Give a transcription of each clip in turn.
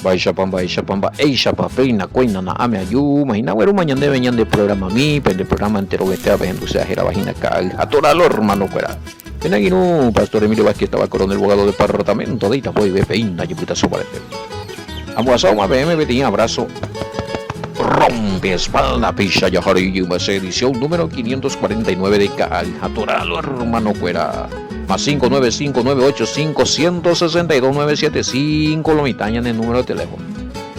Baisha pamba, eisha papeina, coina na ame ayu, imagina güero mañana venían de programa mi, pero el programa entero vete a ver, o sea, era vagina caga, a toda la hermano fuera. Ven aquí no, Pastor Emilio Vázquez estaba coronel abogado de departamento, de ita voy, ve peina, y puta sopa de Aguasao más BM, vete abrazo. Rompe espalda, picha, yajari, edición número 549 de Caal, a toda la hermano fuera. Más 595-951-162-975 lo mitaña en el número de teléfono.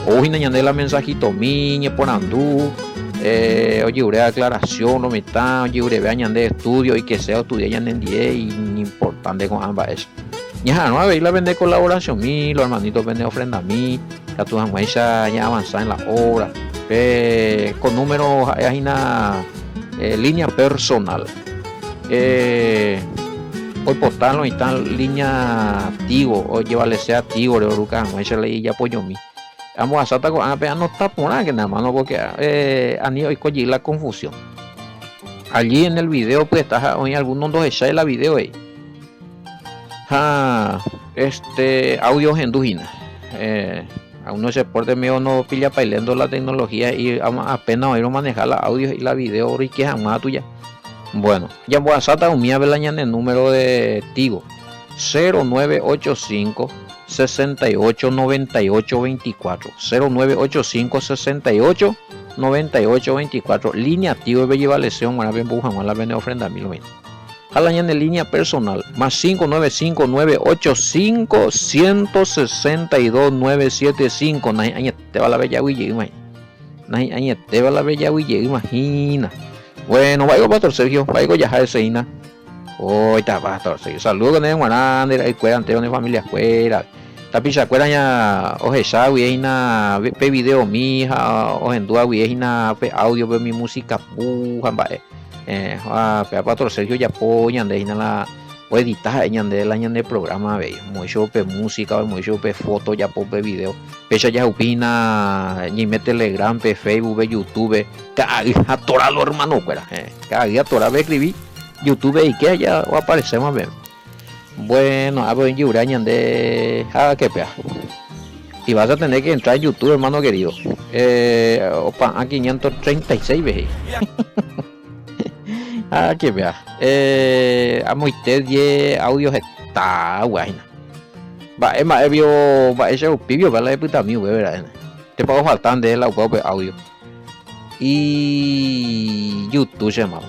Hoy la mensajito miña por andú. Oye, ure aclaración, lo mitad, oye, ure vean de estudio y que sea estudiar en 10 y importante con ambas eso. Ya no habéis la vende colaboración mi, los hermanitos venden ofrenda a mí, que tu ya avanzar en la obra. Con números hay una línea personal. Hoy postarlo y tal línea Tigo, o llevarle sea Tigo de Orucán, esa ley ya apoyo mi. Vamos a saltar con no está por nada que nada más no porque han ido y la confusión. Allí en el video pues está hoy algunos dos echar la video ahí. Audios en Dujina. A uno se porte mío no pilla bailando la tecnología y apenas oír manejar la audio y la video y que jamás tuya. Bueno, ya voy a saltar un mía en el número de Tigo 0985 68 98 24 0985 68 98 24 línea Tigo de Bellevalesión para ver bujan la ven ofrenda a mí lo mismo. Jalañan en línea personal más 595 985 162 975 nahi te va la bella huille imagina nahi te va la bella huille imagina. Bueno, vaya Pastor Sergio, vaya ya de Seina. Hoy está Pastor Sergio. Saludos con el Guarán, de cueran de familia fuera. Tapicha cueran ya oje sawi na pe video mija, o en dua wi na pe audio pe mi música pujan ba. Pe Pastor Sergio ya poñan de la o editar de la de programa ve. Mucho pe música, mucho pe foto ya pe video. Pecha ya opina ni me Telegram, pe Facebook, pe YouTube. Cada torado hermano fuera. Cada torado escribí YouTube y que ya va a aparecer más bien. Bueno, a ver en de qué pea. Y vas a tener que entrar en YouTube, hermano querido. A 536 veces. Qué pea. A muy 10 audios está guayna. Va, es más, va ese pibio, va la puta mío, ¿verdad? Te puedo faltar de la audio. Y YouTube se llama.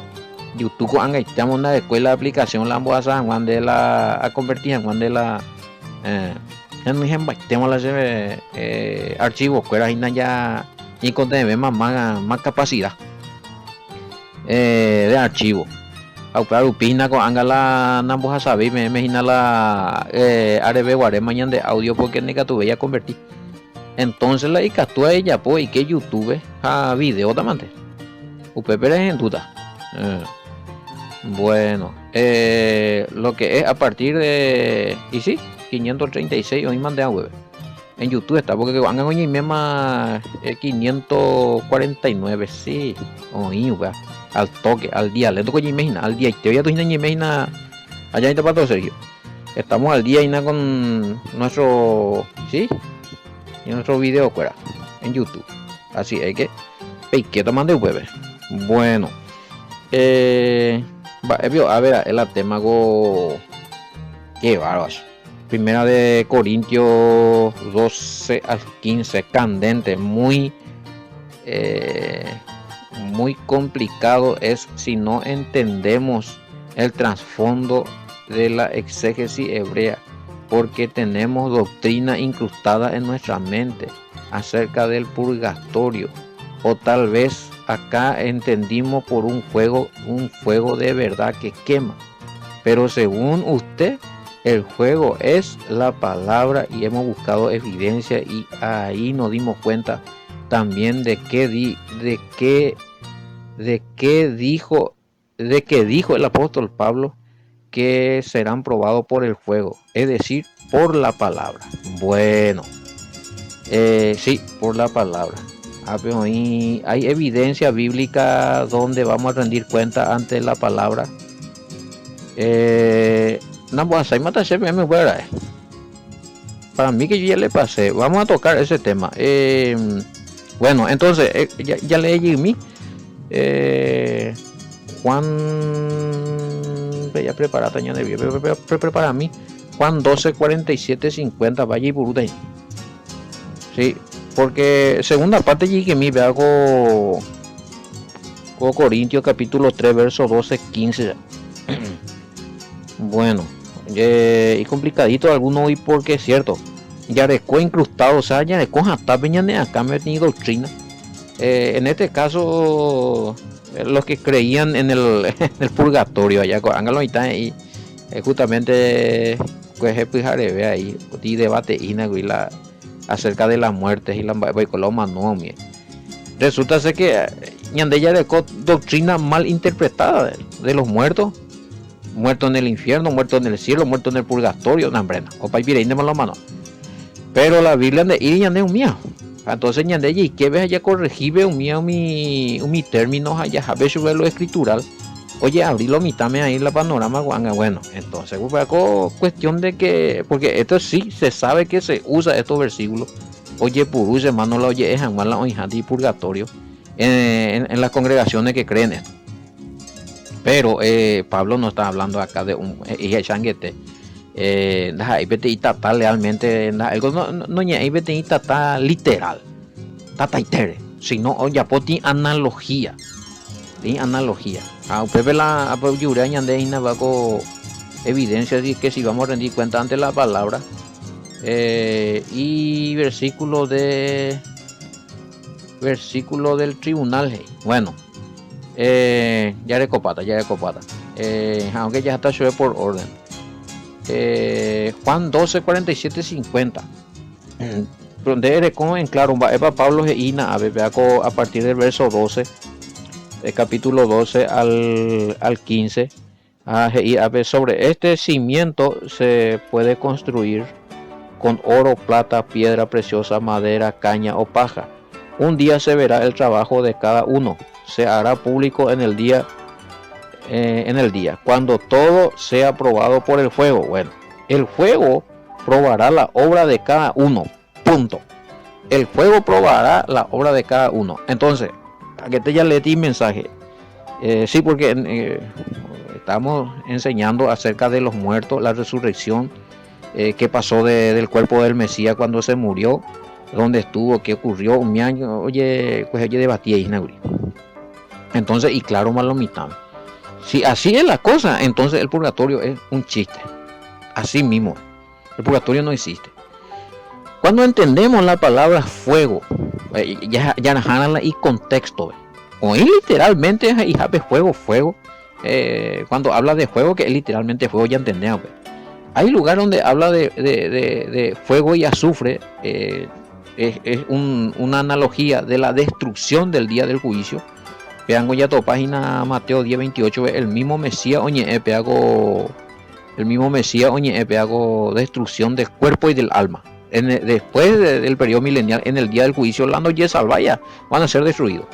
YouTube con estamos en la escuela de aplicación la vamos a Juan de la a convertir en Juan de la tenemos las archivos que era ya y con más capacidad de archivo. Claro, upina con angala nambos a saber me imagina la arebe guare mañana de audio porque nega tu bella convertir. Entonces la icatúa ella pues y que YouTube a video tamante. Upepere en duda. Bueno, lo que es a partir de y sí, 536 hoy mandé a web. En YouTube está porque van a hoy misma 549 sí. Hoy al toque, al día, le toco imagina, al día y te voy a tu imagina allá en Pato Sergio. Estamos al día y nada con nuestro sí, y nuestro video fuera en YouTube. Así es que que tomando web. Bueno, a ver el tema go qué bárbaro. Primera de Corintios 12 al 15 candente, muy complicado es si no entendemos el trasfondo de la exégesis hebrea, porque tenemos doctrina incrustada en nuestra mente acerca del purgatorio, o tal vez acá entendimos por un fuego de verdad que quema, pero según usted el fuego es la palabra y hemos buscado evidencia y ahí nos dimos cuenta también de que dijo el apóstol Pablo que serán probados por el fuego, es decir, por la palabra. Bueno, sí, por la palabra. Pero hay evidencia bíblica donde vamos a rendir cuenta ante la palabra. No, pues hay mata me fuera. para mí que yo ya le pasé. Vamos a tocar ese tema. Bueno, entonces, ya leí mí. Juan, ya prepara, taña de prepara mí. Juan 12, 47, 50, vaya y buruta. Sí, porque segunda parte de que me hago Corintios capítulo 3, verso 12, 15. Bueno, y complicadito alguno hoy porque es cierto. Yareco incrustado, o sea, Yareco hasta peñane acá me ni doctrina. En este caso, los que creían en el purgatorio allá con Ángelo y justamente pues ve ahí y debate la acerca de las muertes y la coloma no mie. Resulta ser que ñande Yareco doctrina mal interpretada de los muertos. Muerto en el infierno, muerto en el cielo, muerto en el purgatorio, no, hombre, no. Opa, y pire, no mano. Pero la Biblia de ir ñande un mío. Entonces ñande y que ves allá corregir un mío mi términos allá, a ver sobre lo escritural. Oye, abrilo mitame ahí la panorama guanga. Bueno, entonces cuestión de que, porque esto sí se sabe que se usa estos versículos. Oye, purú, hermano, la oye, es la oijante purgatorio en las congregaciones que creen esto. Pero Pablo no está hablando acá de un changuete. Realmente no está literal. Tataitere. Sino ya poti analogía. ¿Sí? Analogía. Usted la yureña de Inabaco evidencia de que si vamos a rendir cuenta ante la palabra. Y versículo del tribunal. Bueno. Ya de copata. Aunque ya está llueve por orden. Juan 12, 47, 50. Donde como en claro, Pablo Ina a partir del verso 12, capítulo 12 al 15. Sobre este cimiento se puede construir con oro, plata, piedra preciosa, madera, caña o paja. Un día se verá el trabajo de cada uno. Se hará público en el día cuando todo sea probado por el fuego. Bueno, el fuego probará la obra de cada uno, punto. El fuego probará la obra de cada uno. Entonces, aquí te ya leí mensaje. Sí, porque estamos enseñando acerca de los muertos, la resurrección, qué pasó del cuerpo del Mesías cuando se murió, dónde estuvo, qué ocurrió, un año, oye, pues oye debatí ahí, entonces, y claro, más lo mitad. Si así es la cosa, entonces el purgatorio es un chiste. Así mismo, el purgatorio no existe. Cuando entendemos la palabra fuego, ya y contexto, o literalmente es fuego. Cuando habla de fuego, que es literalmente fuego, ya entendemos. Hay lugar donde habla de fuego y azufre, es una analogía de la destrucción del día del juicio. Peango ya to página Mateo 10:28, el mismo Mesías hago destrucción del cuerpo y del alma. Después del periodo milenial, en el día del juicio, la noche salvaya van a ser destruidos.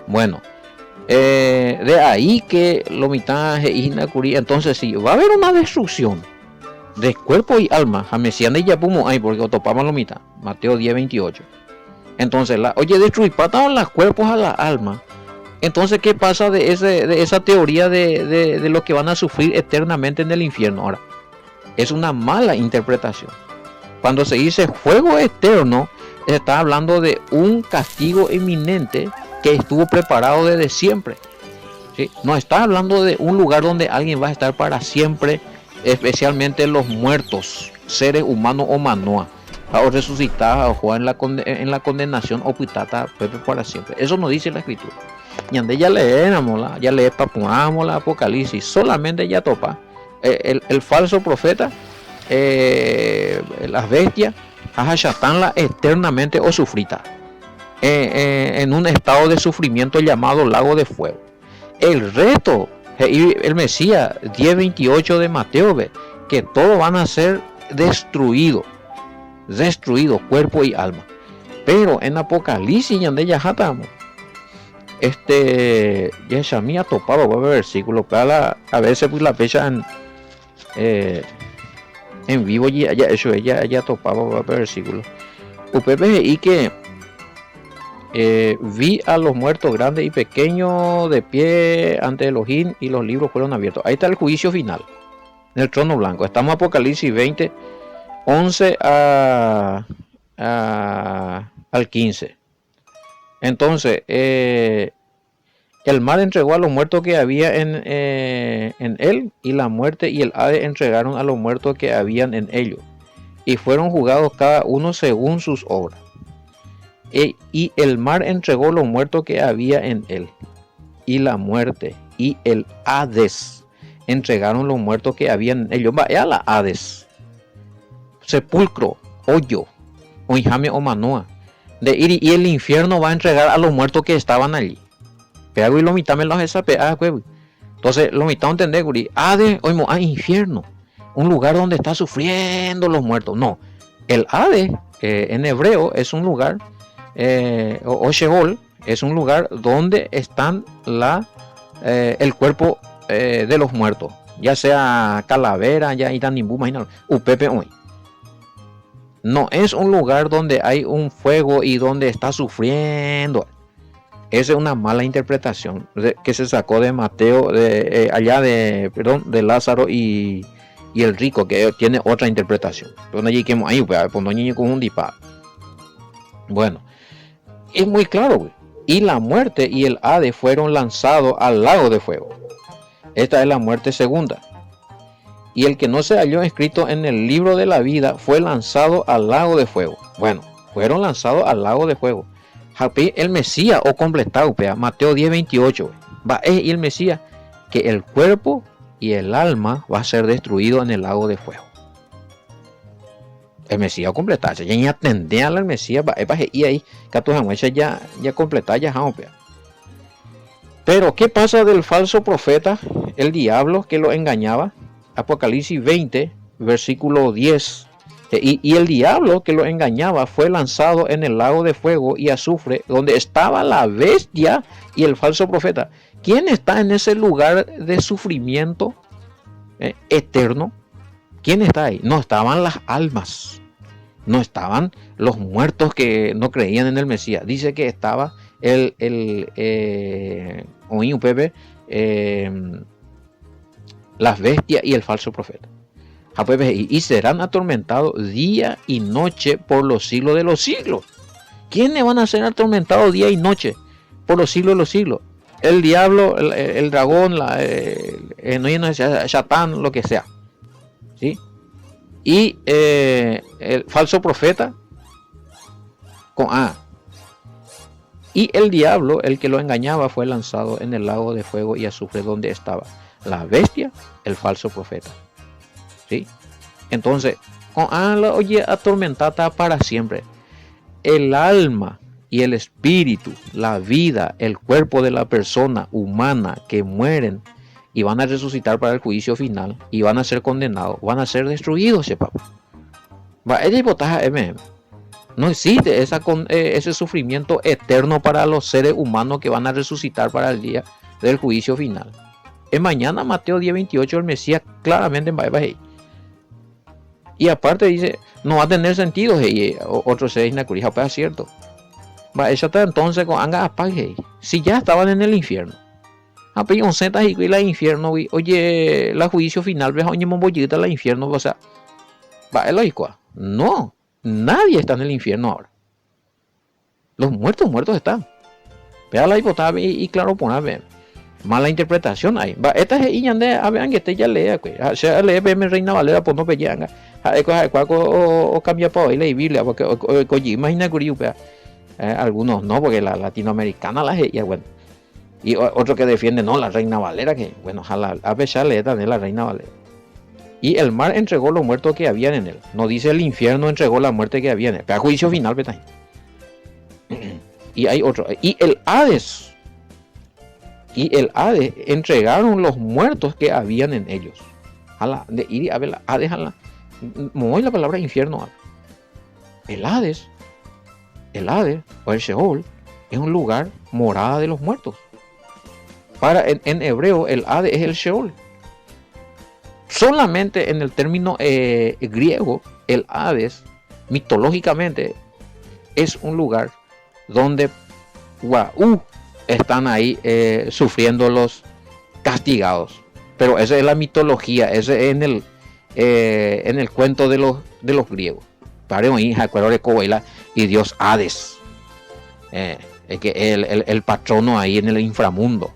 Bueno, de ahí que lo mitad entonces sí, va a haber una destrucción de cuerpo y alma. A Mesías de Yapumo hay porque topamos lo mitad. Mateo 10:28. Entonces, destruir patados los cuerpos a la alma. Entonces, ¿qué pasa de esa teoría de los que van a sufrir eternamente en el infierno? Ahora, es una mala interpretación. Cuando se dice fuego eterno, se está hablando de un castigo inminente que estuvo preparado desde siempre. ¿Sí? No está hablando de un lugar donde alguien va a estar para siempre, especialmente los muertos, seres humanos o manoa. O resucitada o jugar en la condenación o pitata para siempre. Eso no dice la escritura. Ñande ya leemos la Apocalipsis, solamente ya topa el falso profeta, las bestias, ajachatanla eternamente o sufrita en un estado de sufrimiento llamado lago de fuego. El resto, el Mesías 10:28 de Mateo, que todos van a ser destruidos, cuerpo y alma. Pero en Apocalipsis donde ya jatamos, ya se me ha topado versículo para a veces pues la fecha en vivo ya eso ella topaba versículos. Upepe y que vi a los muertos grandes y pequeños de pie ante Elohim y los libros fueron abiertos. Ahí está el juicio final en el trono blanco. Estamos en Apocalipsis 20, 11 al 15. Entonces, el mar entregó a los muertos que había en él, y la muerte y el Hades entregaron a los muertos que habían en ellos, y fueron juzgados cada uno según sus obras. Y el mar entregó los muertos que había en él, y la muerte y el Hades entregaron los muertos que habían en ellos. Vaya la Hades, sepulcro, hoyo, o enjambre o manoa, y el infierno va a entregar a los muertos que estaban allí. Pero y lo mitad me los esa entonces lo mitad entender guri Hades oimo a infierno, un lugar donde está sufriendo los muertos. No, el Hades en hebreo es un lugar o Sheol es un lugar donde están el cuerpo de los muertos, ya sea calavera, ya Itanimbu, imagínalo, Upepe hoy. No es un lugar donde hay un fuego y donde está sufriendo. Esa es una mala interpretación que se sacó de Mateo, de Lázaro y el rico, que tiene otra interpretación. Bueno, es muy claro, güey. Y la muerte y el Hades fueron lanzados al lago de fuego. Esta es la muerte segunda. Y el que no se halló escrito en el libro de la vida fue lanzado al lago de fuego. Bueno, fueron lanzados al lago de fuego. El Mesías o completado, Mateo 10, 28. Y el Mesías, que el cuerpo y el alma va a ser destruido en el lago de fuego. El Mesías completarse, ya ni atender al Mesías, y ahí, ya completar, ya. Pero, ¿qué pasa del falso profeta, el diablo que lo engañaba? Apocalipsis 20, versículo 10. Y el diablo que lo engañaba fue lanzado en el lago de fuego y azufre, donde estaba la bestia y el falso profeta. ¿Quién está en ese lugar de sufrimiento eterno? ¿Quién está ahí? No estaban las almas, no estaban los muertos que no creían en el Mesías. Dice que estaba las bestias y el falso profeta. Y serán atormentados día y noche por los siglos de los siglos. ¿Quiénes van a ser atormentados día y noche por los siglos de los siglos? El diablo, el dragón, Satán, lo que sea, ¿sí? Y el falso profeta con A. Y el diablo, el que lo engañaba, fue lanzado en el lago de fuego y azufre, donde estaba la bestia, el falso profeta. ¿Sí? Entonces, con la oye atormentada para siempre. El alma y el espíritu, la vida, el cuerpo de la persona humana que mueren y van a resucitar para el juicio final y van a ser condenados, van a ser destruidos, no existe ese sufrimiento eterno para los seres humanos que van a resucitar para el día del juicio final. En mañana, Mateo 10, 28, el Mesías claramente va a ir. Y aparte dice, no va a tener sentido, otro se dice, es cierto. Entonces, con anga apague, si ya estaban en el infierno. Y la infierno, oye, la juicio final, la infierno, o sea, no, nadie está en el infierno ahora. Los muertos están. Vea la hipoteca y claro, poner mala interpretación ahí. Esta es vean que este ya lea, sea lee Reina Valera por no pellanga. O cambia para hoy la Biblia, porque imagina que algunos no, porque la latinoamericana la y bueno. Y otro que defiende no, la Reina Valera, que bueno, a pesar lee también la Reina Valera. Y el mar entregó los muertos que habían en él. No dice el infierno entregó la muerte que había en él. Pero juicio final, y hay otro. Y el Hades entregaron los muertos que habían en ellos. De ir a ver la Hades, me voy la palabra infierno. El Hades o el Sheol es un lugar morada de los muertos. En hebreo el Hades es el Sheol. Solamente en el término griego, el Hades, mitológicamente, es un lugar donde están ahí sufriendo los castigados. Pero esa es la mitología, ese es en el cuento de los griegos. Y Dios Hades, el patrono ahí en el inframundo.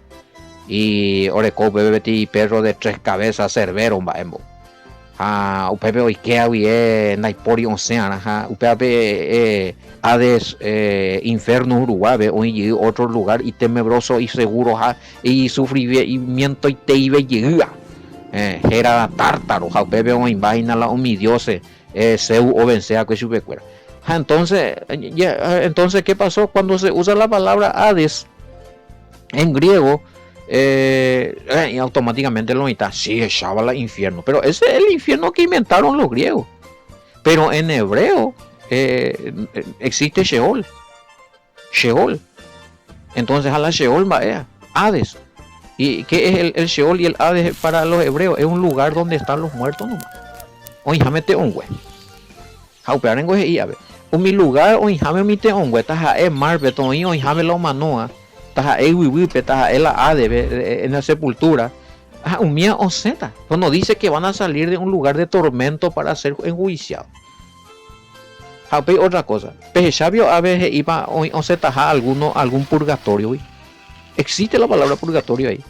Y Oreco bebeti perro de tres cabezas Cerbero Baembo. Upepe Oikea wie Naipori Oceana, Upepe Hades Inferno Uruguay, hoy otro lugar y tenebroso y seguro y sufrimiento y te iba llega. Era tártaro, Upepe o vaina la diose Seu o vencea que supecuera. Entonces, ¿qué pasó? Cuando se usa la palabra Hades en griego, y automáticamente lo mitad sí echaba al infierno, pero ese es el infierno que inventaron los griegos. Pero en hebreo existe Sheol. Entonces a la Sheol va Hades. ¿Y qué es el Sheol y el Hades para los hebreos? Es un lugar donde están los muertos nomás. Oye, mete un güey. Un mi lugar, oye, mete un güey. Taja es mar, beton, oye, lo manoa. En la sepultura. Un mía o zeta. Cuando dice que van a salir de un lugar de tormento para ser enjuiciados. Otra cosa. Sabio a veces iba o zeta algún purgatorio. Existe la palabra purgatorio ahí.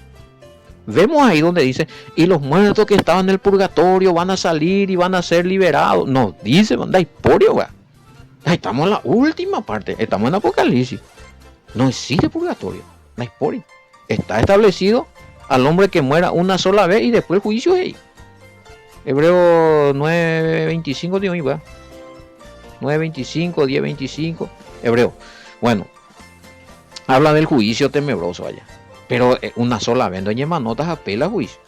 Vemos ahí donde dice, y los muertos que estaban en el purgatorio van a salir y van a ser liberados. No, dice, manda hiporio, güey. Estamos en la última parte. Estamos en Apocalipsis. No existe purgatorio. No hay por ahí. Está establecido al hombre que muera una sola vez y después el juicio es ahí. Hebreo 9:25 digo igual. 9:25, 10:25. Hebreo. Bueno, habla del juicio tenebroso allá. Pero una sola vez, doña Manotas apela a juicio.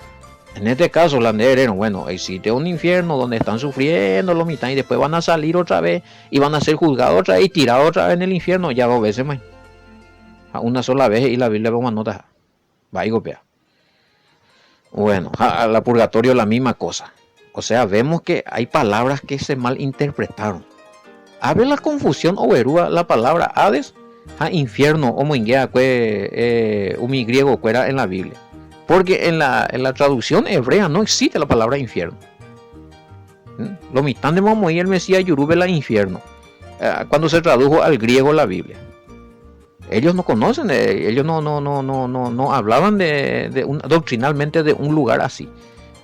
En este caso, bueno, existe un infierno donde están sufriendo los mitad y después van a salir otra vez y van a ser juzgados otra vez y tirados otra vez en el infierno, ya 2 veces más. Una sola vez y la Biblia va a nota. Va y golpea. Bueno, a la purgatorio la misma cosa. O sea, vemos que hay palabras que se malinterpretaron. Abre la confusión o verúa la palabra Hades a infierno o moinguea un griego cuera en la Biblia. Porque en la traducción hebrea no existe la palabra infierno. Lo mitad de Momoy el Mesías Yurube la infierno. Cuando se tradujo al griego la Biblia. Ellos no conocen, ellos no hablaban doctrinalmente de un lugar así.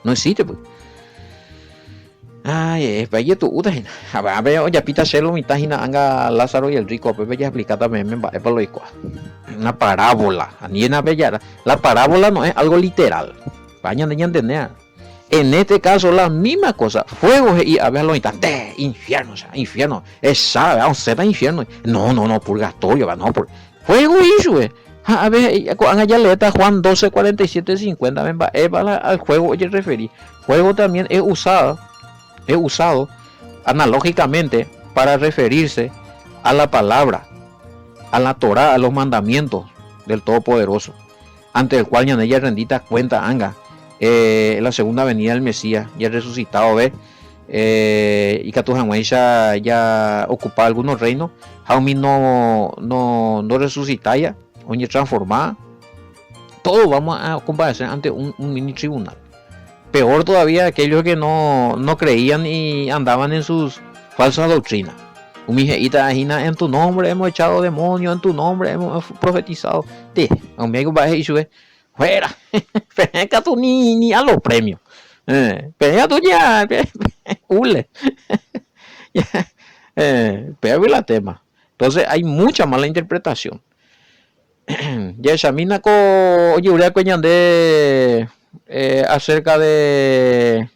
No existe, pues. Ay, vaya tu uta. A ver, oye, pita celo mitad anga Lázaro y el rico, pues ya explica también una parábola. La parábola no es algo literal. Vayan de entender. En este caso, la misma cosa. Fuego y a ver, lo infierno, o sea, infierno. Esa, vamos a ser infierno. No, purgatorio, no, fuego y sube. A ver, allá letra Juan 12, 47, 50. Al juego, oye, referí. Juego también es usado analógicamente para referirse a la palabra, a la Torá, a los mandamientos del Todopoderoso, ante el cual ya rendita cuenta anga en la segunda venida del Mesías, ya resucitado ve y que ya ocupaba algunos reinos, Jaumi no resucita ya, oye transformada, todos vamos a comparecer ante un mini tribunal. Peor todavía aquellos que no creían y andaban en sus falsas doctrinas. En tu nombre hemos echado demonios, en tu nombre hemos profetizado. Fuera, pega tú ni a los premios. Pega tú ya, hule. Pega la tema. Entonces hay mucha mala interpretación. Ya Shamina ko oye urea de acerca de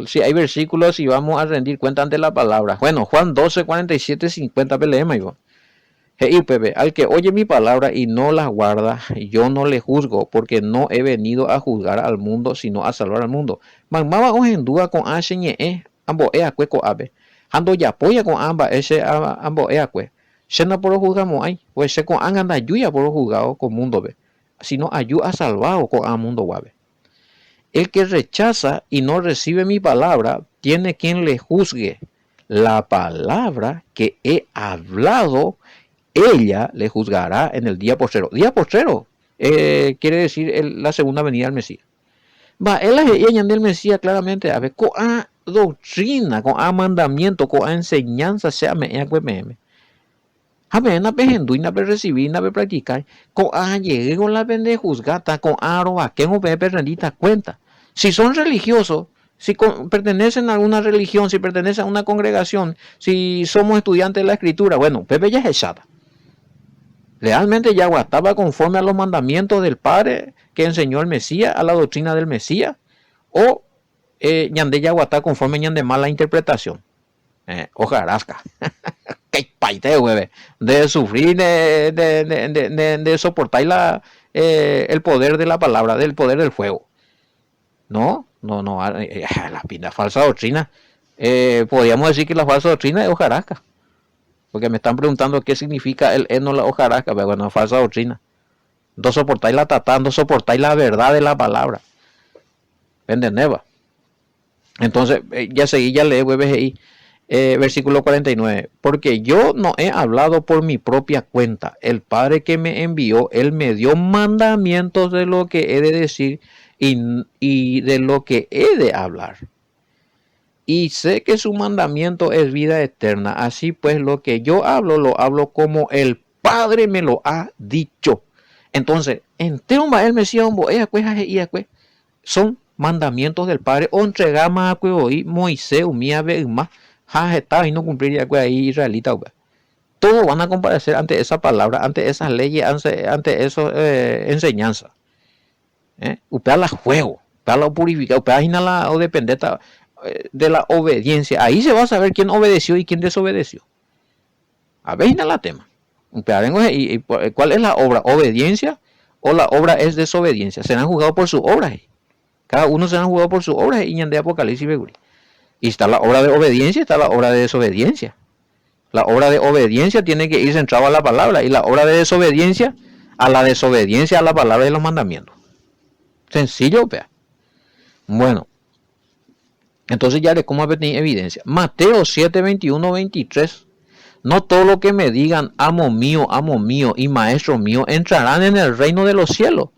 si hay versículos y vamos a rendir cuenta ante la palabra. Bueno, Juan 12, 47, 50 PLM. Al que oye mi palabra y no la guarda, yo no le juzgo, porque no he venido a juzgar al mundo, sino a salvar al mundo. Mamá os en duda con ambo cueco ave. Ando ya apoya con ambas ese ambo cue. Sena por juzgamos ahí, pues se con anda yuya por juzgado con mundo ve. Sino ayuda a salvado con a mundo guave. El que rechaza y no recibe mi palabra, tiene quien le juzgue. La palabra que he hablado, ella le juzgará en el día postrero. Día postrero quiere decir la segunda venida del Mesías. Va, él es del Mesías claramente. A ver, con a doctrina, con a mandamiento, con a enseñanza, sea me a ver, na pe hendu, na pe recibir, na pe practicar. Con a llegue con la pende juzgata, con a roba, que no pe rendita cuenta. Si son religiosos, si pertenecen a alguna religión, si pertenecen a una congregación, si somos estudiantes de la escritura, bueno, Pepe ya es echada. Realmente Yahweh estaba conforme a los mandamientos del Padre que enseñó el Mesías, a la doctrina del Mesías, o Ñande Yahweh está conforme a Ñande mala interpretación. Ojarasca. Que paite, güey. De sufrir, de soportar el poder de la palabra, del poder del fuego. No, la pinta falsa doctrina. Podríamos decir que la falsa doctrina es hojarasca. Porque me están preguntando qué significa el eno la hojarasca. Pero bueno, falsa doctrina. No soportáis la tatá, no soportáis la verdad de la palabra. ¿Entendés? Entonces, ya seguí, ya leí BBGI. Versículo 49. Porque yo no he hablado por mi propia cuenta. El Padre que me envió, Él me dio mandamientos de lo que he de decir y de lo que he de hablar. Y sé que su mandamiento es vida eterna. Así pues, lo que yo hablo, lo hablo como el Padre me lo ha dicho. Entonces, en Teomba el Mesías, son mandamientos del Padre. O entregama a hoy Moisés, umía veuma, está y no cumpliría ahí israelita. Todos van a comparecer ante esa palabra, ante esas leyes, ante esas enseñanzas. Upea la juego, upea la purifica, upea la o depende de la obediencia. Ahí se va a saber quién obedeció y quién desobedeció. A ver, la tema. ¿Cuál es la obra? ¿Obediencia o la obra es desobediencia? Serán juzgados por sus obras. Cada uno será juzgado por sus obras y de Apocalipsis. Y está la obra de obediencia y está la obra de desobediencia. La obra de obediencia tiene que ir centrada a la palabra y la obra de desobediencia a la desobediencia a la palabra y los mandamientos. Sencillo, vea. Bueno, entonces ya le como tener evidencia. Mateo 7, 21, 23. No todo lo que me digan amo mío y maestro mío entrarán en el reino de los cielos.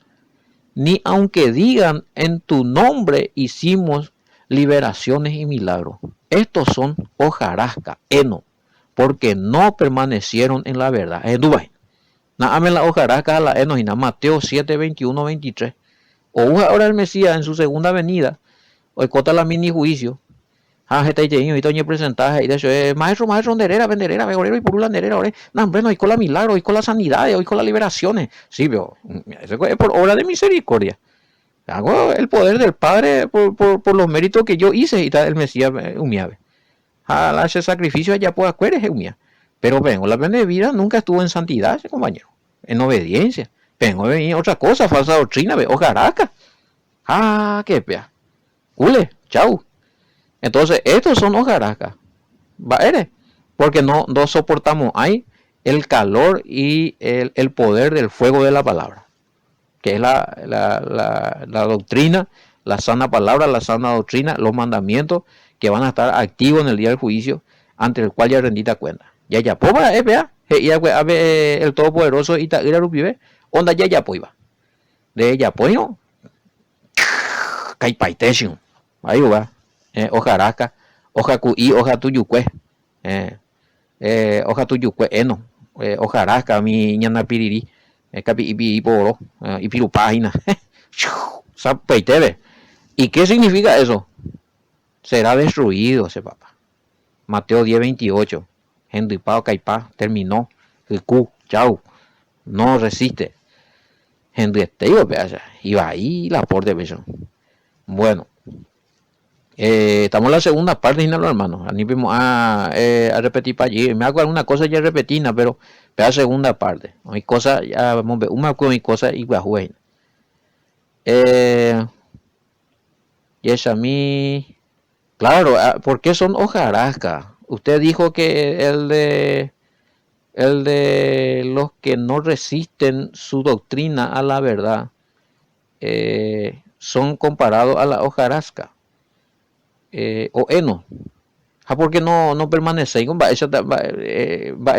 Ni aunque digan en tu nombre hicimos liberaciones y milagros. Estos son hojarasca, eno, porque no permanecieron en la verdad. Nada la hojarasca a la eno y Mateo 7, 21, 23. O ahora el Mesías en su segunda venida, o cota la mini juicio. Está y toñe presentaje y de hecho maestro nerera venderera vegorero y por una nerera no hombre no hay con la milagro hay con la sanidad hay con las liberaciones sí pero eso es por obra de misericordia hago el poder del Padre por los méritos que yo hice y tal el Mesías humiave a ese sacrificio allá pues acuerdes humia pero vengo la de vida nunca estuvo en santidad ese compañero en obediencia vengo venir otra cosa falsa doctrina ve ojaraca qué pea ule chau. Entonces, estos son hojarascas. Porque no soportamos ahí el calor y el poder del fuego de la palabra. Que es la doctrina, la sana palabra, la sana doctrina, los mandamientos que van a estar activos en el día del juicio, ante el cual ya rendita cuenta. Ya, poba, el Todopoderoso y ta ira rupibe, onda ya poiva. De ya poio, caipaitesium. Ahí va. Hojarasca, hoja cuí, hoja tuyucue, hoja tuyucue, eno, hojarasca, mi ñana piriri, capi y poro, y piru página, ¿y qué significa eso? Será destruido ese papá. Mateo 10, 28, Henry Pao Caipá terminó, el Q, chau, no resiste. Henry Esteo, y va ahí la por de beso. Bueno. Estamos en la segunda parte, ¿no, hermano? A repetir para allí. Me hago alguna cosa ya repetina, pero la segunda parte. Hay cosas, ya vamos a ver, una cosa y guajuey. Y es a mí. Claro, ¿por qué son hojarascas? Usted dijo que el de los que no resisten su doctrina a la verdad son comparados a la hojarasca o heno. Porque no permanece con esa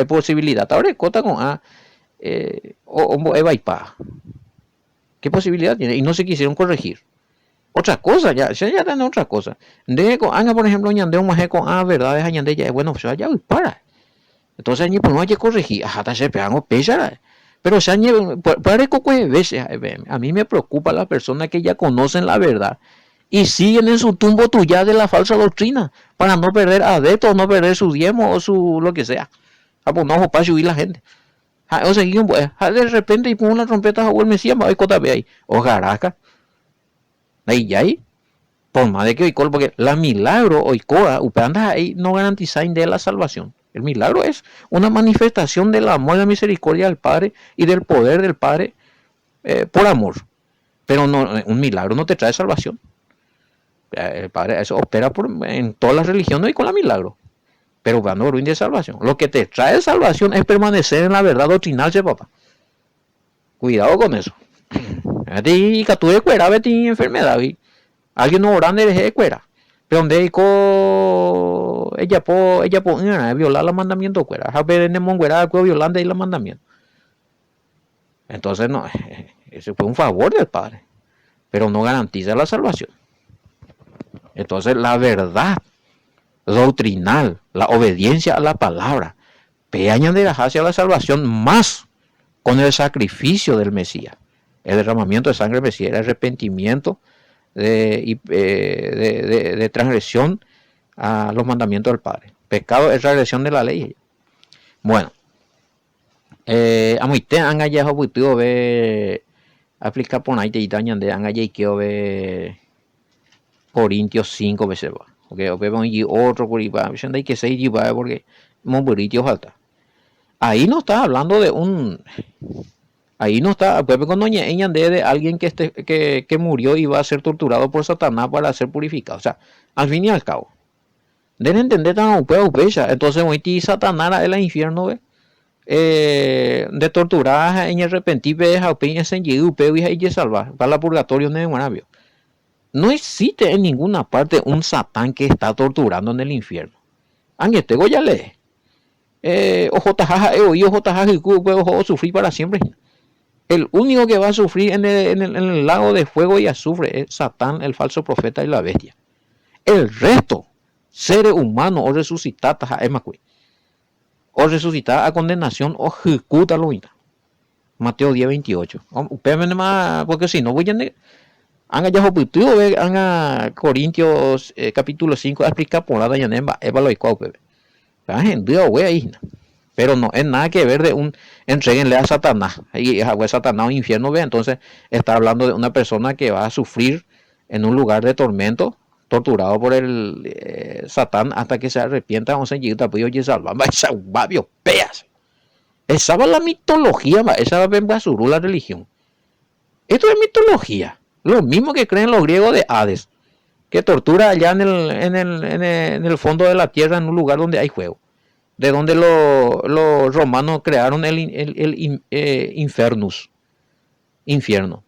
posibilidad. Ahora cota con a o eva y pa. ¿Qué posibilidad tiene? Y no se quisieron corregir. Otra cosa, ya tiene otra cosa. De con anga, por ejemplo, ñande un maje con a verdades añande ya bueno, pues ya para. Entonces ni pues no hay que corregir. Hasta se pegan o pesa. Pero se para coco veces a mí me preocupa las personas que ya conocen la verdad y siguen en su tumbo tuya de la falsa doctrina para no perder adeptos, no perder su diezmo o su lo que sea. Pues no para subir la gente. O sea, de repente y pone una trompeta o el Mesías va a cota ahí o garaca. Ahí ya ahí. Por más de que hoy porque la milagro hoy coa upanda ahí no garantiza de la salvación. El milagro es una manifestación del amor y la misericordia del Padre y del poder del Padre por amor. Pero no, un milagro no te trae salvación. El Padre eso opera en todas las religiones y con la milagro. Pero no ruin de salvación. Lo que te trae salvación es permanecer en la verdad doctrinal, papá. Cuidado con eso. Y que tú de cuera, vete enfermedad. Alguien no orando de cuera. Pero donde ella po violar los mandamientos cuera. A ver en el monguera violando ahí los mandamientos. Entonces no, eso fue un favor del Padre. Pero no garantiza la salvación. Entonces la verdad doctrinal, la obediencia a la palabra, peña hacia la salvación más con el sacrificio del Mesías. El derramamiento de sangre del Mesías, el arrepentimiento de transgresión a los mandamientos del Padre. Pecado es transgresión de la ley. Bueno, a muite anga ya hobutuo ve aplica por ahí te itañan de anga ya quiero ver Corintios 5 veces va. Okay, o vemos y otro curipa, hay que seguir porque monburitio falta. Ahí no está hablando de ahí no está, cuando de alguien que murió y va a ser torturado por Satanás para ser purificado. O sea, al fin y al cabo. Deben entender tan entonces hoy Satanás era el infierno de torturar en arrepentir a en y salvar para la purgatorio de Maravio. No existe en ninguna parte un Satán que está torturando en el infierno. Aunque te voy a leer. Ojo sufrir para siempre. El único que va a sufrir en el lago de fuego y azufre es Satán, el falso profeta y la bestia. El resto, seres humanos o resucitados a Emacui, o resucitados a condenación o ejecuta lo mismo. Mateo 10:28. Porque si no voy a anga ya hoputio anga Corintios capítulo 5 explica por nada ya nemba evalo y cope. Pero no es nada que ver de un entreguenle a Satanás y a Satanás un infierno ve, entonces está hablando de una persona que va a sufrir en un lugar de tormento, torturado por el Satán hasta que se arrepienta o se llega a salvar, esa babio peas. Esa va la mitología, esa va a la religión. Esto es mitología. Lo mismo que creen los griegos de Hades, que tortura allá en el fondo de la tierra en un lugar donde hay fuego. De donde los romanos crearon el infernus. Infierno.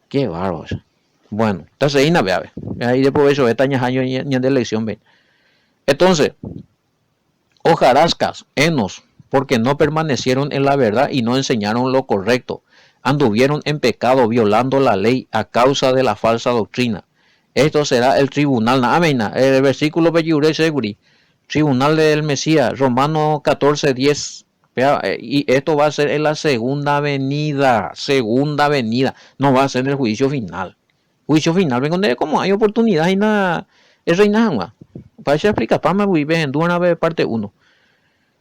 Qué bárbaro. Bueno, entonces ahí nave. Ahí después eso, esta año de elección ven. Entonces, hojarascas, enos, porque no permanecieron en la verdad y no enseñaron lo correcto. Anduvieron en pecado violando la ley a causa de la falsa doctrina. Esto será el tribunal. El versículo seguri. Tribunal del Mesías, Romanos 14:10. Y esto va a ser en la segunda venida. Segunda venida. No va a ser en el juicio final. Juicio final, ven donde como hay oportunidad y nada. Es reina. Para eso explica, para me vive en una vez parte 1.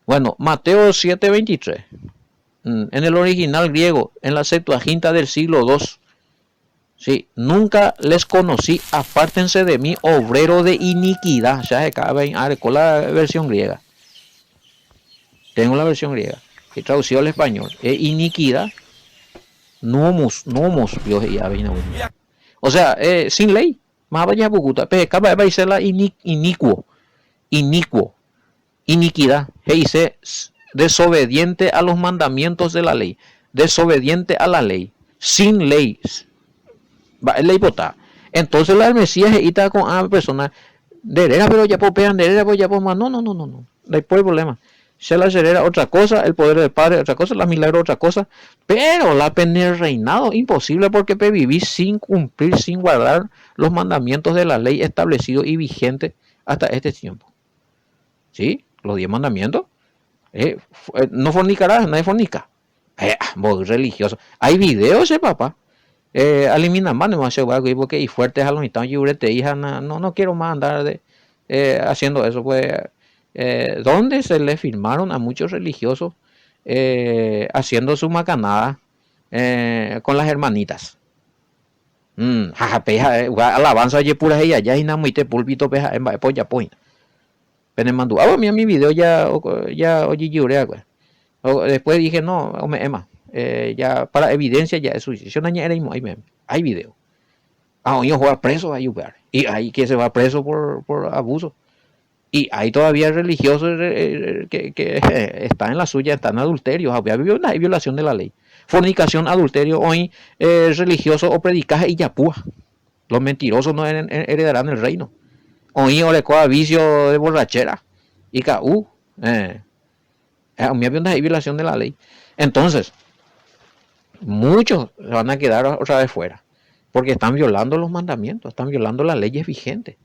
Bueno, Mateo 7:23. En el original griego, en la Septuaginta del siglo II. Sí, nunca les conocí, apártense de mí, obrero de iniquidad. Ya se cabe con la versión griega. Tengo la versión griega. Que traducido al español. Es iniquidad. Nomos, Dios ya viene. O sea, sin ley. Más vaya bucuta. Pero acaba de ser la iniquo. Iniquidad. Dice desobediente a los mandamientos de la ley. Desobediente a la ley. Sin ley. va la hipotá. Entonces la Mesías está con a persona de herera, pero ya popean de herera, pues ya pues más. No, no hay problema. Se la herera otra cosa, el poder del Padre otra cosa, la milagro otra cosa, pero la pena del reinado imposible porque vivir sin cumplir, sin guardar los mandamientos de la ley establecidos y vigentes hasta este tiempo. ¿Sí? Los 10 mandamientos. No fornicarás, nadie fornica. Muy religioso. Hay videos, papá. Elimina más, no se va porque y fuertes a los mitad y urete hija, no quiero más andar haciendo eso, pues. Donde se le firmaron a muchos religiosos haciendo su macanada con las hermanitas. Alabanza y pura ella ya y nada muy te pulpito peja en polla point. Pero me mandó, mi video ya oye yurea, después dije no, Emma, ya para evidencia ya es suicidio. Hay video. Yo juega preso a ayudar y hay que se va preso por abuso. Y hay todavía religiosos que están en la suya, están en adulterio, hay violación de la ley. Fornicación, adulterio, hoy religioso o predicaje y yapúa. Los mentirosos no heredarán el reino. Hoy orecoa vicio de borrachera. Y hay violación de la ley. Entonces, muchos van a quedar otra vez fuera. Porque están violando los mandamientos, están violando las leyes vigentes.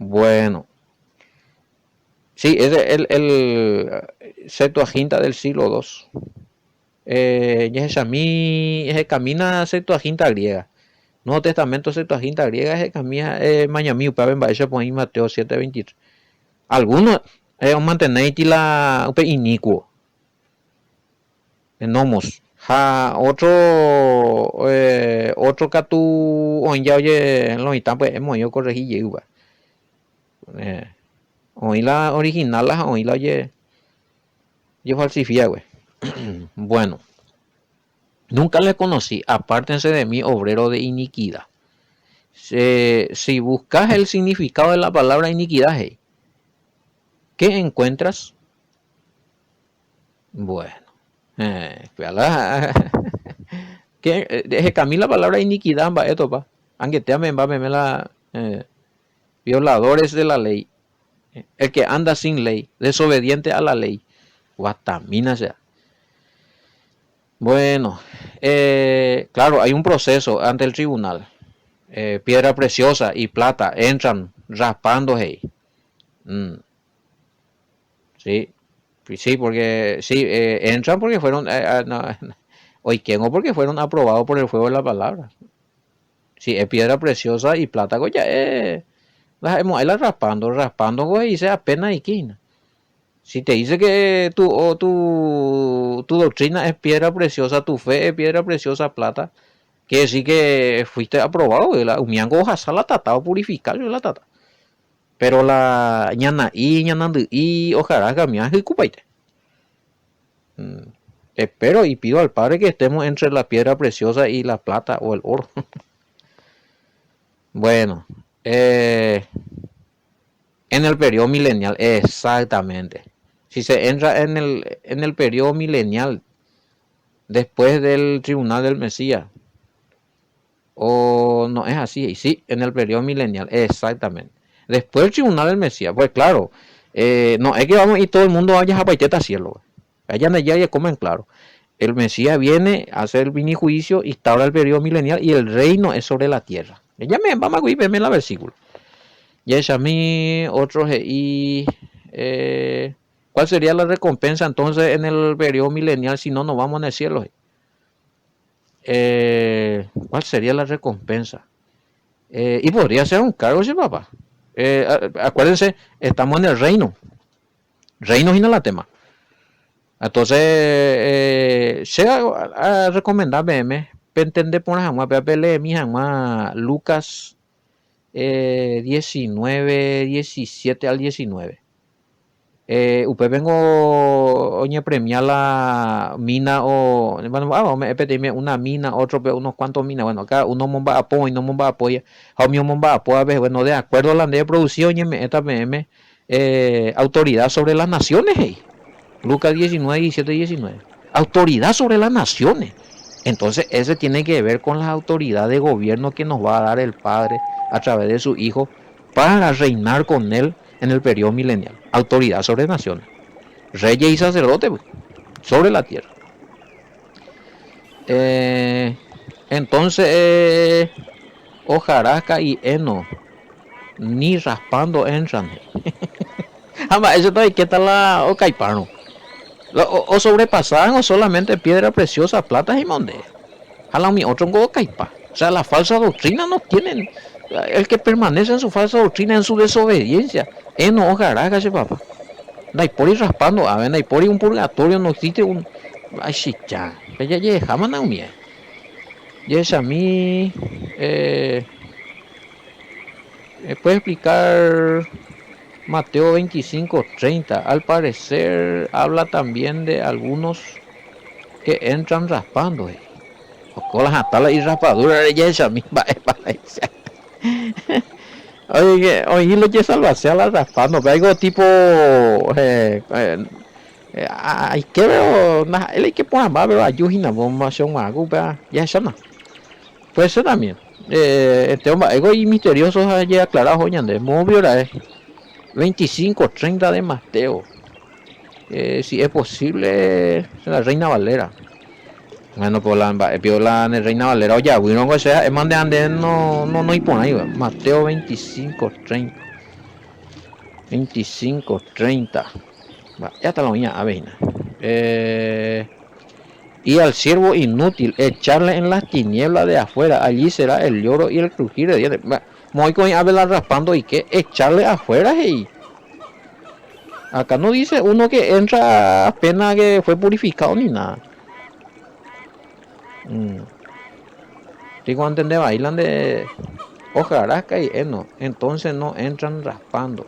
Bueno, sí, es el Septuaginta del siglo II. Ya es camina Septuaginta griega. Nuevo Testamento Septuaginta griega es camina Mañamí, Upaben Baisha Poin Mateo 7:23. Algunos mantenéis la inicuo. Nomos. Otro catu ya oye lo mitad pues hemos yo corregí lleva. Hoy la original la hoy la oye yo falsifica, güey. Bueno, nunca le conocí, apártense de mí, obrero de iniquidad. Si buscas el significado de la palabra iniquidad, ¿qué encuentras? Bueno, que Camila la palabra iniquidad va esto pa, aunque te amen va la violadores de la ley, el que anda sin ley, desobediente a la ley, guatamina sea. Bueno, claro, hay un proceso ante el tribunal. Piedra preciosa y plata entran raspando, Sí, porque sí, entran porque fueron porque fueron aprobados por el fuego de la palabra. Sí, es piedra preciosa y plata, ya la raspando, güey, y se apenas y quina. Si te dice que tu doctrina es piedra preciosa, tu fe es piedra preciosa, plata, quiere decir que fuiste aprobado, la umiango hoja la tata o purificar la tata. Pero la ñana y ojalá cambiar y cupaite. Espero y pido al Padre que estemos entre la piedra preciosa y la plata o el oro. Bueno, en el periodo milenial, exactamente. Si se entra en el periodo milenial, después del tribunal del Mesías, o no es así, y sí, en el periodo milenial, exactamente. Después del tribunal del Mesías, pues claro, no es que vamos y todo el mundo vaya a paiteta al cielo. Allá en allá ya comen claro. El Mesías viene a hacer el mini juicio, instaura el periodo milenial y el reino es sobre la tierra. Ya vamos a verme la versículo. Ya es a mí, otros y ¿cuál sería la recompensa entonces en el periodo milenial si no nos vamos en el cielo? ¿Cuál sería la recompensa? Y podría ser un cargo, sí, papá. Acuérdense, estamos en el reino. Reino y no la tema. Entonces, se a recomendar BM, entender por ejemplo, mi Lucas 19, 17 al 19. Usted vengo oñe premiar la mina o me pedirme una mina, otro unos cuantos minas. Bueno, acá uno momba apoya y no momba apoya. A mí momba apoya, bueno, de acuerdo a la ley de producción y esta BM autoridad sobre las naciones. Lucas 19, 17 y 19. Autoridad sobre las naciones. Entonces, ese tiene que ver con las autoridades de gobierno que nos va a dar el Padre a través de su Hijo para reinar con Él en el periodo milenial. Autoridad sobre naciones, reyes y sacerdotes pues, sobre la tierra. Entonces, hojarasca y heno, ni raspando entran. Ama, eso todavía que tal la o caipano. O sobrepasaban o solamente piedra preciosa, plata y moneda. Jala mi otro go caipa. O sea, la falsa doctrina no tienen. El que permanece en su falsa doctrina, en su desobediencia. No hojarasca ese papá. Naipori raspando, a ver, Naipori un purgatorio, no existe un. Ay, ya. Ya, jamás no mía. Y es a mí. ¿Me puede explicar Mateo 25:30? Al parecer habla también de algunos que entran raspando. O con las atalas y raspaduras, ya es a mí. Oye, lo que salvarse a la raspando, pero algo tipo. Hay que ver, él hay que poner más, pero ayúdina, bomba, son algo, ya es no. Puede ser también. Este hombre, algo y misterioso allí aclarado, hoy ande. Muy es 25:30 de Mateo. Si es posible, la Reina Valera. Bueno, pues la Reina Valera, oye, bueno, o sea, es más de ande, no hay por ahí, Mateo 25:30. 25:30. Ya está la uña, avena. Y al siervo inútil echarle en las tinieblas de afuera, allí será el lloro y el crujir de dientes. Muy con la raspando y que echarle afuera, y acá no dice uno que entra apenas que fue purificado ni nada. Digo, entender, bailan de hojarasca y heno, entonces no entran raspando.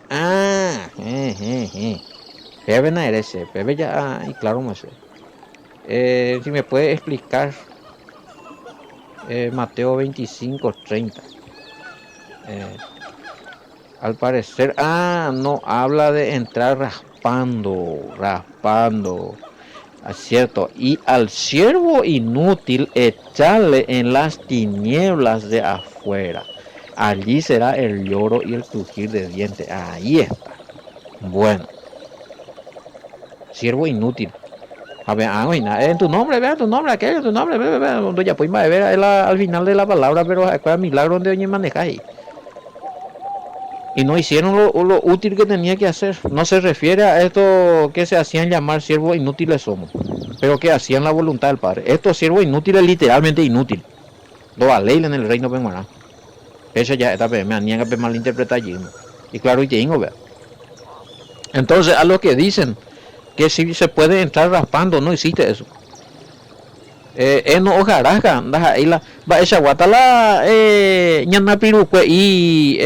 Bebe na ese, bebe ya, y claro, no sé. Si me puede explicar Mateo 25:30. Al parecer, no habla de entrar raspando. Es cierto. Y al siervo inútil echarle en las tinieblas de afuera. Allí será el lloro y el crujir de dientes. Ahí está. Bueno. Siervo inútil. A ver, en tu nombre, vea tu nombre, aquello, tu nombre, donde ya pues ver al final de la palabra, pero es milagro donde oye manejar ahí. Y no hicieron lo útil que tenía que hacer. No se refiere a esto que se hacían llamar siervos inútiles somos, pero que hacían la voluntad del Padre. Estos siervos inútiles, literalmente inútil. Lo a ley en el reino penguaná. Eso ya está, me aniega a malinterpretar allí. Y claro, y te digo, vea. Entonces, a lo que dicen que si se puede entrar raspando, no existe eso. No hojarasca, ahí la va esa guatala ñana piruque y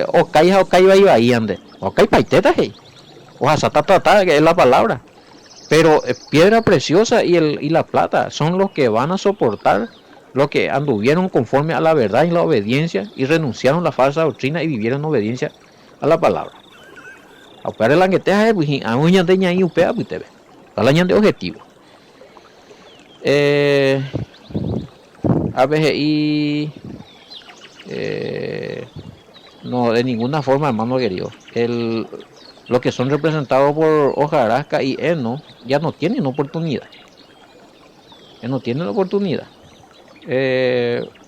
okay va iba ahí ande. Okay paiteta hey. Oja sata que es la palabra. Pero piedra preciosa y la plata son los que van a soportar los que anduvieron conforme a la verdad y la obediencia y renunciaron a la falsa doctrina y vivieron en obediencia a la palabra. A operar la que te hace pues a un ñande ña y upea pues te ve. A la ñande objetivo. ABGI no, de ninguna forma, hermano querido. Los que son representados por hojarasca y heno ya no tienen oportunidad.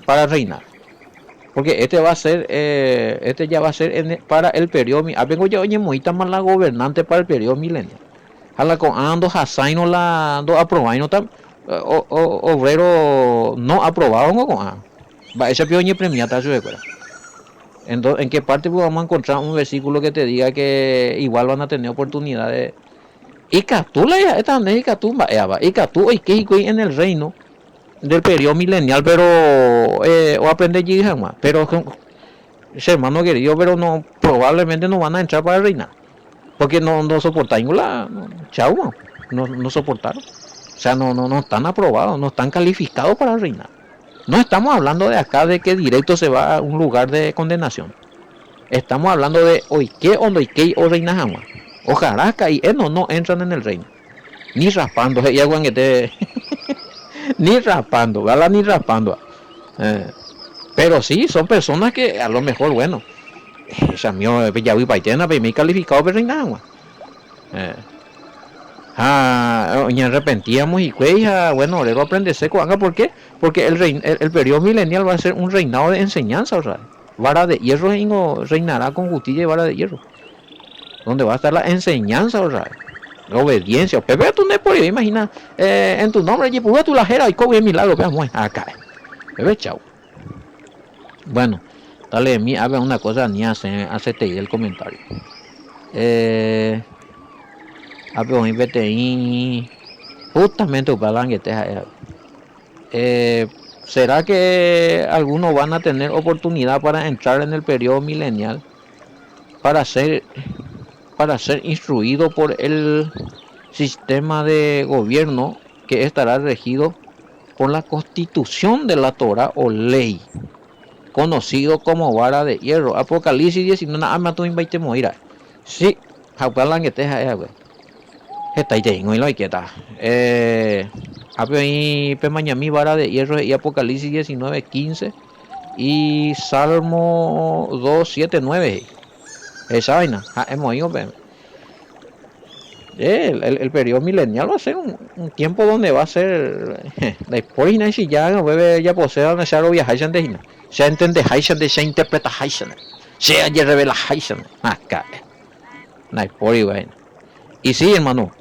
Para reinar. Porque este va a ser, este ya va a ser para el periodo. Vengo ya oye muy más la gobernante para el periodo milenio. A la con ando hasaino la do aprobar no tam obrero no aprobado no con va ese pioñe premiata su escuela. ¿En qué parte vamos a encontrar un versículo que te diga que igual van a tener oportunidades? Y Catú la esta y Catú y Catú y que en el reino del periodo milenial, pero o aprender jamás, pero hermano querido, pero no probablemente no van a entrar para reinar. Porque no soportaron chau, no soportaron. O sea, no están aprobados, no están calificados para reinar. No estamos hablando de acá de que directo se va a un lugar de condenación. Estamos hablando de hoy que o reina jamás. Hojarasca y no entran en el reino. Ni raspando, y algo en este Ni raspando, ¿verdad? Ni raspando. Eh, pero sí, son personas que a lo mejor, bueno, esa mío, ya voy para allá, pero me calificado, pero nada. Oña arrepentíamos y cuella, bueno, luego aprende seco, haga, ¿por qué? Porque el periodo milenial va a ser un reinado de enseñanza, o sea, vara de hierro reinará con justicia y vara de hierro, donde va a estar la enseñanza, o sea, la obediencia. Pepe, tú no por ahí, imagina, en tu nombre, y pues tu lajera y coge milagro, veamos, acá, Pepe, chao. Bueno, dale de mí, haga una cosa, ni hace el comentario. Abre un PTI, justamente para que te ¿será que algunos van a tener oportunidad para entrar en el periodo milenial para ser instruido por el sistema de gobierno que estará regido por la constitución de la Torah o ley, conocido como vara de hierro? Apocalipsis 19, ama tu invite moira. Sí, hablan que te güey. Está ahí tengo y lo hay que está. Ahí Pemañami, vara de hierro y Apocalipsis 19:15 y Salmo 2:7-9. Esa vaina, hemos ido. El periodo milenial va a ser un tiempo donde va a ser después y si ya no bebe ya posee donde se viajar de se entiende de se interpreta se ya revela acá no hay por ahí. Y sí, hermano,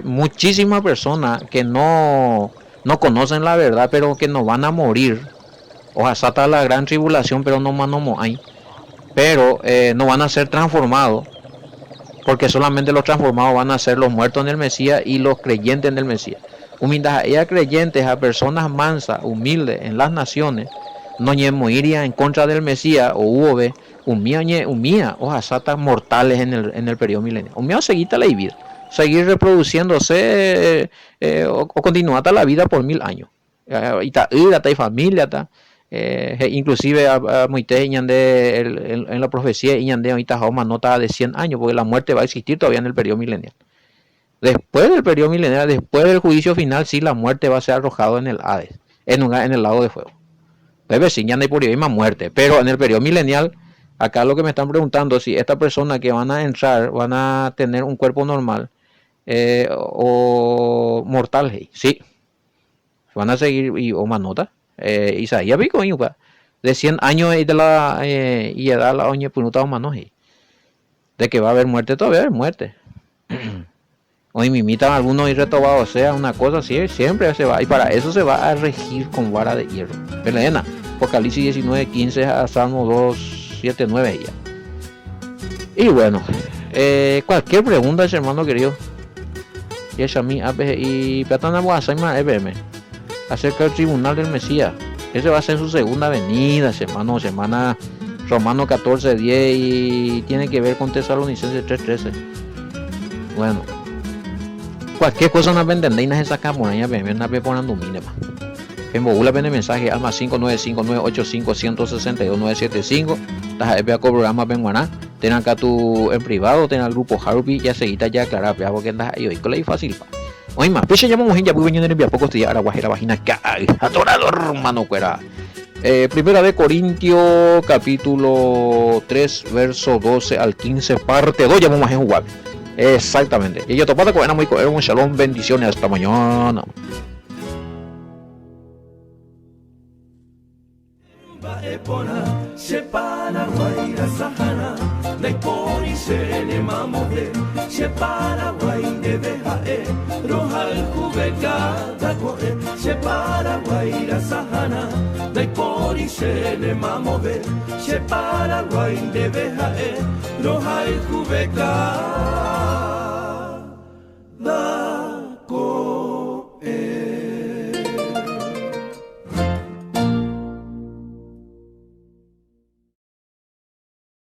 muchísimas personas que no conocen la verdad, pero que no van a morir, o hasta la gran tribulación, pero no hay, pero no van a ser transformados, porque solamente los transformados van a ser los muertos en el Mesías y los creyentes en el Mesías. Humildad, ella creyentes a personas mansas, humildes en las naciones, no iría en contra del Mesías o UV, humía, o hasta mortales en el periodo milenio. Humía seguir la vida, seguir reproduciéndose o continuar la vida por 1000 años. Y familia, inclusive a muchos en la profecía de ahorita una nota de 100 años, porque la muerte va a existir todavía en el periodo milenial. Después del periodo milenial, después del juicio final, sí, la muerte va a ser arrojado en el Hades, en el lago de fuego. Debe sí, ya no hay por ahí más muerte, pero en el periodo milenial, acá lo que me están preguntando, si esta persona que van a entrar, van a tener un cuerpo normal o mortal, hey, sí, van a seguir o más nota. Isaías pico de 100 años y de la y edad la oña punuta humano, de que va a haber muerte, todavía va a haber muerte. Hoy me imitan algunos y retobados, o sea, una cosa así, siempre se va, y para eso se va a regir con vara de hierro. Pelena, Apocalipsis 19:15 a Salmo 2:7-9 ya. Y bueno, cualquier pregunta, hermano querido, y es a mí, y Platana Guasaima EBM, acerca del tribunal del Mesías. Ese va a ser su segunda venida, hermano, semana Romano 14:10 y tiene que ver con Tesalonicenses 3:13. Bueno, cualquier cosa no entendéis, esa camoraña, una vez por andumine, en Bogula vende mensaje alma 595-985-162-975. Estás vea con programa Benguaná. Ten acá tu en privado, ten al grupo Harvey, ya seguita ya aclarar, porque andas ahí con la fácil. Oye, más, pues llamamos en ya muy bien en el poco estoy ahora guajera vagina adorador, hermano cuera. Primera de Corintios, capítulo 3, verso 12 al 15, parte 2, llamamos en jugar. Exactamente. Y yo topado con muy un shalom, bendiciones, hasta mañana. Separa guaira sahana, naipori sene mamode, separa guainde behae, rohal kubekada koe, separa guaira sahana, naipori sene mamode, separa guainde behae, rohal kubekada.